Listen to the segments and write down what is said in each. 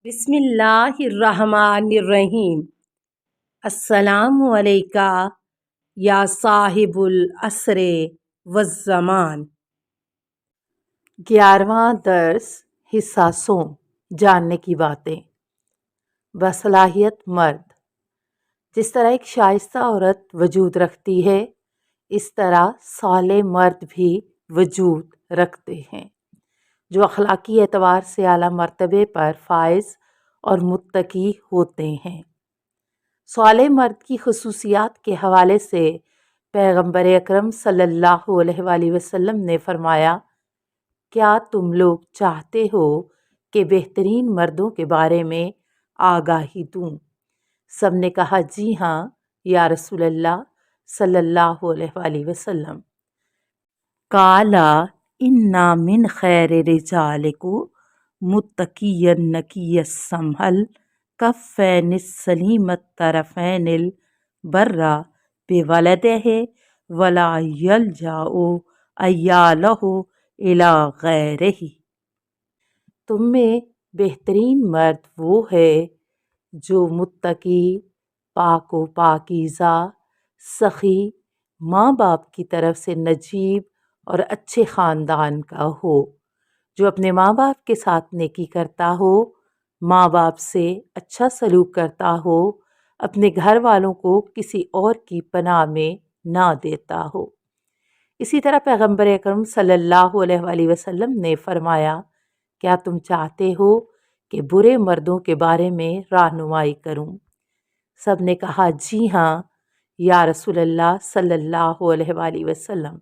بسم اللہ الرحمن الرحیم۔ السلام علیکہ یا صاحب العصر والزمان۔ 11واں درس حصہ سوم، جاننے کی باتیں۔ باصلاحیت مرد۔ جس طرح ایک شائستہ عورت وجود رکھتی ہے، اس طرح صالح مرد بھی وجود رکھتے ہیں، جو اخلاقی اعتبار سے اعلیٰ مرتبے پر فائز اور متقی ہوتے ہیں۔ صالح مرد کی خصوصیات کے حوالے سے پیغمبر اکرم صلی اللہ علیہ وآلہ وسلم نے فرمایا، کیا تم لوگ چاہتے ہو کہ بہترین مردوں کے بارے میں آگاہی دوں؟ سب نے کہا جی ہاں یا رسول اللہ صلی اللہ علیہ وآلہ وسلم۔ قالا انا من خیر رجالکم متقی نقی السمحل کفین السلیم الطرفین البر بولدہ ولا یلجأ عیالہ الی غیرہ۔ تم میں بہترین مرد وہ ہے جو متقی، پاک و پاکیزہ، سخی، ماں باپ کی طرف سے نجیب اور اچھے خاندان کا ہو، جو اپنے ماں باپ کے ساتھ نیکی کرتا ہو، ماں باپ سے اچھا سلوک کرتا ہو، اپنے گھر والوں کو کسی اور کی پناہ میں نہ دیتا ہو۔ اسی طرح پیغمبر اکرم صلی اللہ علیہ وآلہ وسلم نے فرمایا، کیا تم چاہتے ہو کہ برے مردوں کے بارے میں رہنمائی کروں؟ سب نے کہا جی ہاں یا رسول اللہ صلی اللہ علیہ وآلہ وسلم۔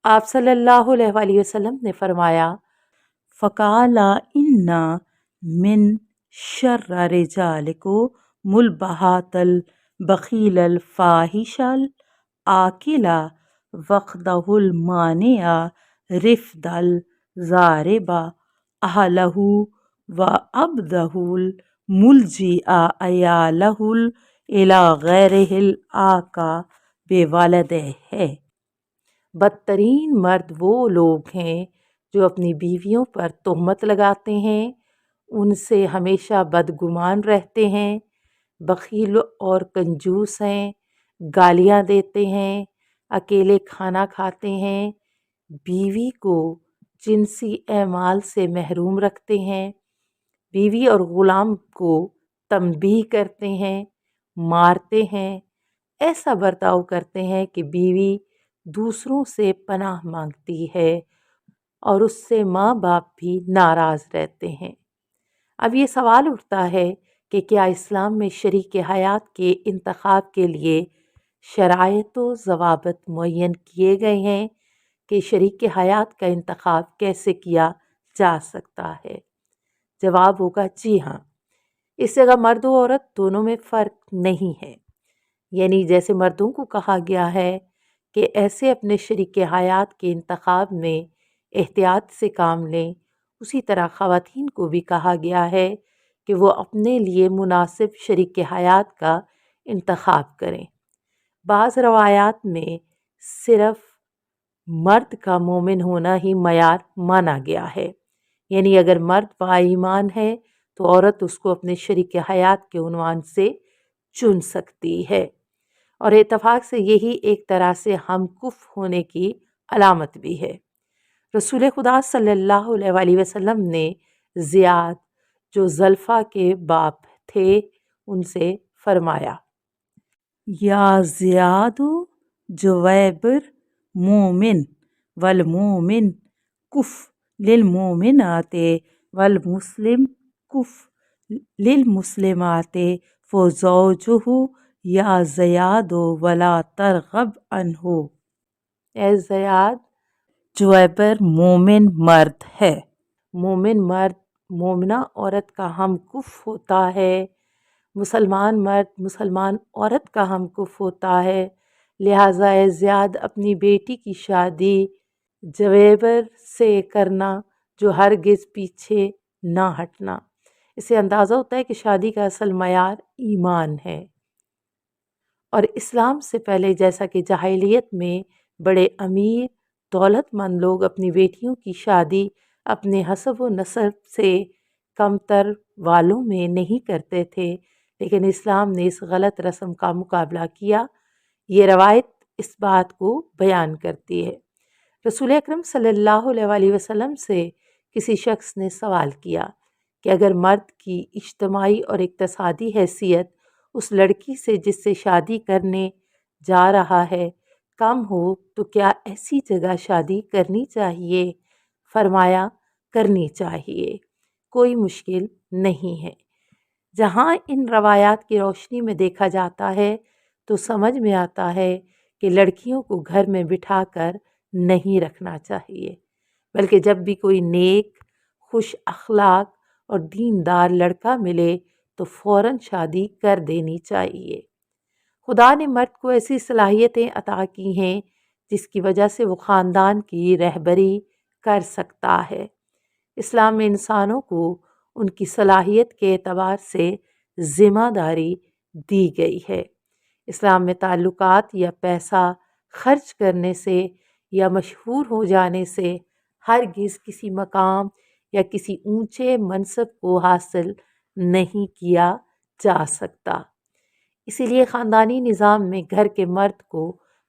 آپ صلی اللہ علیہ وآلہ وسلم نے فرمایا، فقال ان من شر رجالکم البہات البخیل الفاحش الآکل وقدہ المانع رفد الضارب اہلہ وعبدہ الملجئ عیالہ الی غیرہ الآقی بولدہ ہے۔ بدترین مرد وہ لوگ ہیں جو اپنی بیویوں پر تہمت لگاتے ہیں، ان سے ہمیشہ بدگمان رہتے ہیں، بخیل اور کنجوس ہیں، گالیاں دیتے ہیں، اکیلے کھانا کھاتے ہیں، بیوی کو جنسی اعمال سے محروم رکھتے ہیں، بیوی اور غلام کو تنبیہ کرتے ہیں، مارتے ہیں، ایسا برتاؤ کرتے ہیں کہ بیوی دوسروں سے پناہ مانگتی ہے اور اس سے ماں باپ بھی ناراض رہتے ہیں۔ اب یہ سوال اٹھتا ہے کہ کیا اسلام میں شریک حیات کے انتخاب کے لیے شرائط و ضوابط معین کیے گئے ہیں کہ شریک حیات کا انتخاب کیسے کیا جا سکتا ہے؟ جواب ہوگا جی ہاں۔ اس جگہ مرد و عورت دونوں میں فرق نہیں ہے، یعنی جیسے مردوں کو کہا گیا ہے کہ ایسے اپنے شریک حیات کے انتخاب میں احتیاط سے کام لیں، اسی طرح خواتین کو بھی کہا گیا ہے کہ وہ اپنے لیے مناسب شریک حیات کا انتخاب کریں۔ بعض روایات میں صرف مرد کا مومن ہونا ہی معیار مانا گیا ہے، یعنی اگر مرد با ایمان ہے تو عورت اس کو اپنے شریک حیات کے عنوان سے چن سکتی ہے، اور اتفاق سے یہی ایک طرح سے ہم کف ہونے کی علامت بھی ہے۔ رسول خدا صلی اللہ علیہ وآلہ وسلم نے زیاد جو زلفہ کے باپ تھے ان سے فرمایا، یا زیاد جویبر مومن والمومن کف للمومنات والمسلم کف للمسلمات فزوجہ یا زیاد ولا ترغب عنہ۔ اے زیاد، جویبر مومن مرد ہے، مومن مرد مومنہ عورت کا ہم کف ہوتا ہے، مسلمان مرد مسلمان عورت کا ہم کف ہوتا ہے، لہٰذا اے زیاد اپنی بیٹی کی شادی جویبر سے کرنا، جو ہرگز پیچھے نہ ہٹنا۔ اس سے اندازہ ہوتا ہے کہ شادی کا اصل معیار ایمان ہے، اور اسلام سے پہلے جیسا کہ جاہلیت میں بڑے امیر دولت مند لوگ اپنی بیٹیوں کی شادی اپنے حسب و نسب سے کم تر والوں میں نہیں کرتے تھے، لیکن اسلام نے اس غلط رسم کا مقابلہ کیا۔ یہ روایت اس بات کو بیان کرتی ہے۔ رسول اکرم صلی اللہ علیہ وسلم سے کسی شخص نے سوال کیا کہ اگر مرد کی اجتماعی اور اقتصادی حیثیت اس لڑکی سے جس سے شادی کرنے جا رہا ہے کم ہو تو کیا ایسی جگہ شادی کرنی چاہیے؟ فرمایا کرنی چاہیے، کوئی مشکل نہیں ہے۔ جہاں ان روایات کی روشنی میں دیکھا جاتا ہے تو سمجھ میں آتا ہے کہ لڑکیوں کو گھر میں بٹھا کر نہیں رکھنا چاہیے، بلکہ جب بھی کوئی نیک، خوش اخلاق اور دیندار لڑکا ملے تو فوراً شادی کر دینی چاہیے۔ خدا نے مرد کو ایسی صلاحیتیں عطا کی ہیں جس کی وجہ سے وہ خاندان کی رہبری کر سکتا ہے۔ اسلام میں انسانوں کو ان کی صلاحیت کے اعتبار سے ذمہ داری دی گئی ہے۔ اسلام میں تعلقات یا پیسہ خرچ کرنے سے یا مشہور ہو جانے سے ہرگز کسی مقام یا کسی اونچے منصب کو حاصل نہیں کیا جا سکتا۔ اسی لیے خاندانی نظام میں گھر کے مرد کو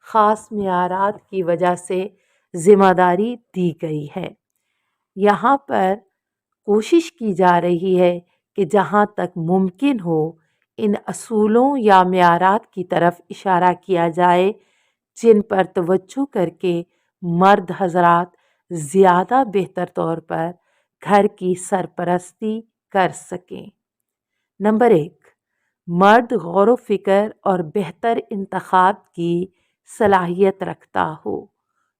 خاص معیارات کی وجہ سے ذمہ داری دی گئی ہے۔ یہاں پر کوشش کی جا رہی ہے کہ جہاں تک ممکن ہو ان اصولوں یا معیارات کی طرف اشارہ کیا جائے جن پر توجہ کر کے مرد حضرات زیادہ بہتر طور پر گھر کی سرپرستی کر سکیں۔ نمبر 1، مرد غور و فکر اور بہتر انتخاب کی صلاحیت رکھتا ہو،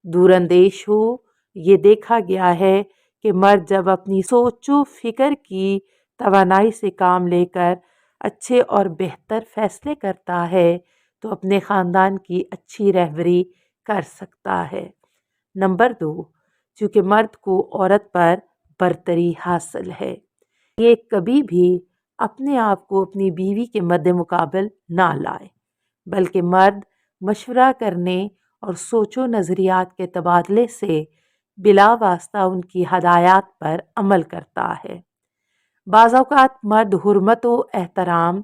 دور اندیش ہو۔ یہ دیکھا گیا ہے کہ مرد جب اپنی سوچ و فکر کی توانائی سے کام لے کر اچھے اور بہتر فیصلے کرتا ہے تو اپنے خاندان کی اچھی رہبری کر سکتا ہے۔ نمبر 2، چونکہ مرد کو عورت پر برتری حاصل ہے، یہ کبھی بھی اپنے آپ کو اپنی بیوی کے مد مقابل نہ لائے، بلکہ مرد مشورہ کرنے اور سوچ و نظریات کے تبادلے سے بلا واسطہ ان کی ہدایات پر عمل کرتا ہے۔ بعض اوقات مرد حرمت و احترام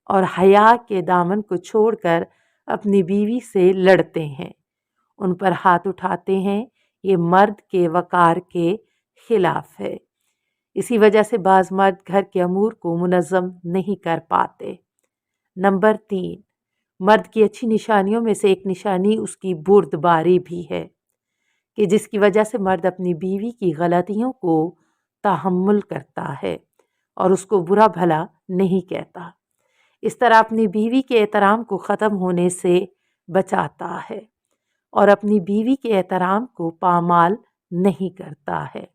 اور حیا کے دامن کو چھوڑ کر اپنی بیوی سے لڑتے ہیں، ان پر ہاتھ اٹھاتے ہیں۔ یہ مرد کے وقار کے خلاف ہے۔ اسی وجہ سے بعض مرد گھر کے امور کو منظم نہیں کر پاتے۔ نمبر 3، مرد کی اچھی نشانیوں میں سے ایک نشانی اس کی بردباری بھی ہے کہ جس کی وجہ سے مرد اپنی بیوی کی غلطیوں کو تحمل کرتا ہے اور اس کو برا بھلا نہیں کہتا، اس طرح اپنی بیوی کے احترام کو ختم ہونے سے بچاتا ہے اور اپنی بیوی کے احترام کو پامال نہیں کرتا ہے۔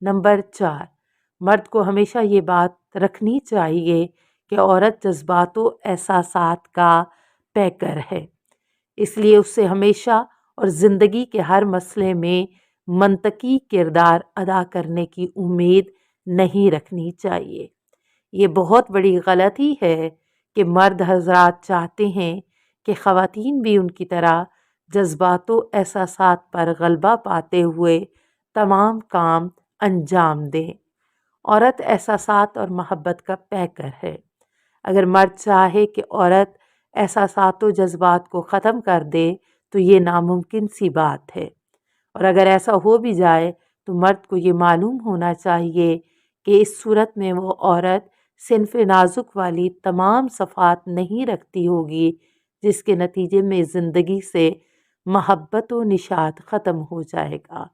نمبر 4، مرد کو ہمیشہ یہ بات رکھنی چاہیے کہ عورت جذبات و احساسات کا پیکر ہے، اس لیے اس سے ہمیشہ اور زندگی کے ہر مسئلے میں منطقی کردار ادا کرنے کی امید نہیں رکھنی چاہیے۔ یہ بہت بڑی غلطی ہے کہ مرد حضرات چاہتے ہیں کہ خواتین بھی ان کی طرح جذبات و احساسات پر غلبہ پاتے ہوئے تمام کام انجام دیں۔ عورت احساسات اور محبت کا پیکر ہے۔ اگر مرد چاہے کہ عورت احساسات و جذبات کو ختم کر دے تو یہ ناممکن سی بات ہے، اور اگر ایسا ہو بھی جائے تو مرد کو یہ معلوم ہونا چاہیے کہ اس صورت میں وہ عورت صنف نازک والی تمام صفات نہیں رکھتی ہوگی جس کے نتیجے میں زندگی سے محبت و نشاط ختم ہو جائے گا۔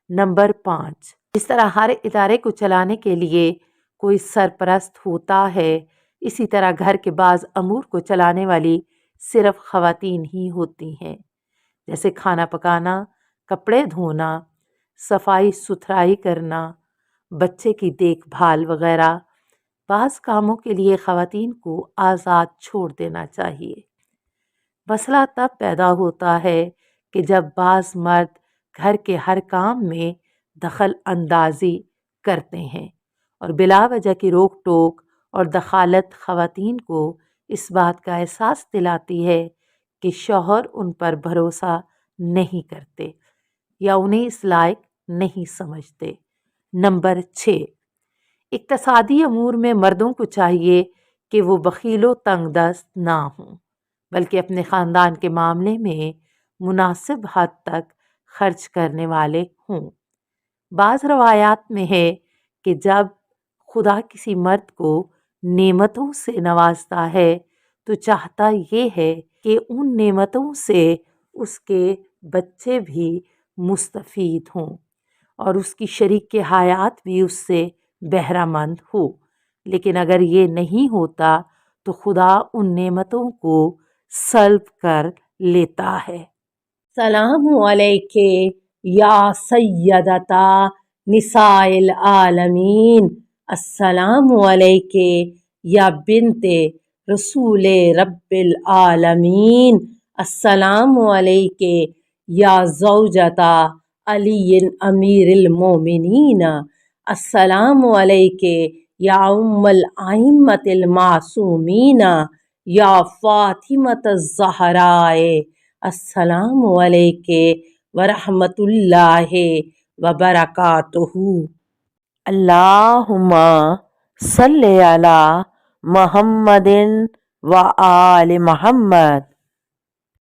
نمبر 5، اس طرح ہر ادارے کو چلانے کے لیے کوئی سرپرست ہوتا ہے، اسی طرح گھر کے بعض امور کو چلانے والی صرف خواتین ہی ہوتی ہیں، جیسے کھانا پکانا، کپڑے دھونا، صفائی ستھرائی کرنا، بچے کی دیکھ بھال وغیرہ۔ بعض کاموں کے لیے خواتین کو آزاد چھوڑ دینا چاہیے۔ مسئلہ تب پیدا ہوتا ہے کہ جب بعض مرد گھر کے ہر کام میں دخل اندازی کرتے ہیں اور بلا وجہ کی روک ٹوک اور دخالت خواتین کو اس بات کا احساس دلاتی ہے کہ شوہر ان پر بھروسہ نہیں کرتے یا انہیں اس لائق نہیں سمجھتے۔ نمبر 6، اقتصادی امور میں مردوں کو چاہیے کہ وہ بخیل و تنگ دست نہ ہوں، بلکہ اپنے خاندان کے معاملے میں مناسب حد تک خرچ کرنے والے ہوں۔ بعض روایات میں ہے کہ جب خدا کسی مرد کو نعمتوں سے نوازتا ہے تو چاہتا یہ ہے کہ ان نعمتوں سے اس کے بچے بھی مستفید ہوں اور اس کی شریک حیات بھی اس سے بہرہ مند ہو، لیکن اگر یہ نہیں ہوتا تو خدا ان نعمتوں کو سلب کر لیتا ہے۔ سلام علیک یا سیدتا نساء العالمین، السلام علیک یا بنت رسول رب العالمین، السلام علیک یا زوجتا علی امیر المومنین، السلام علیک یا ام الائمۃ المعصومین یا فاطمۃ الزہراء، السلام علیک ورحمۃ اللہ وبرکاتہ۔ اللہم صلی علی محمد و آل محمد۔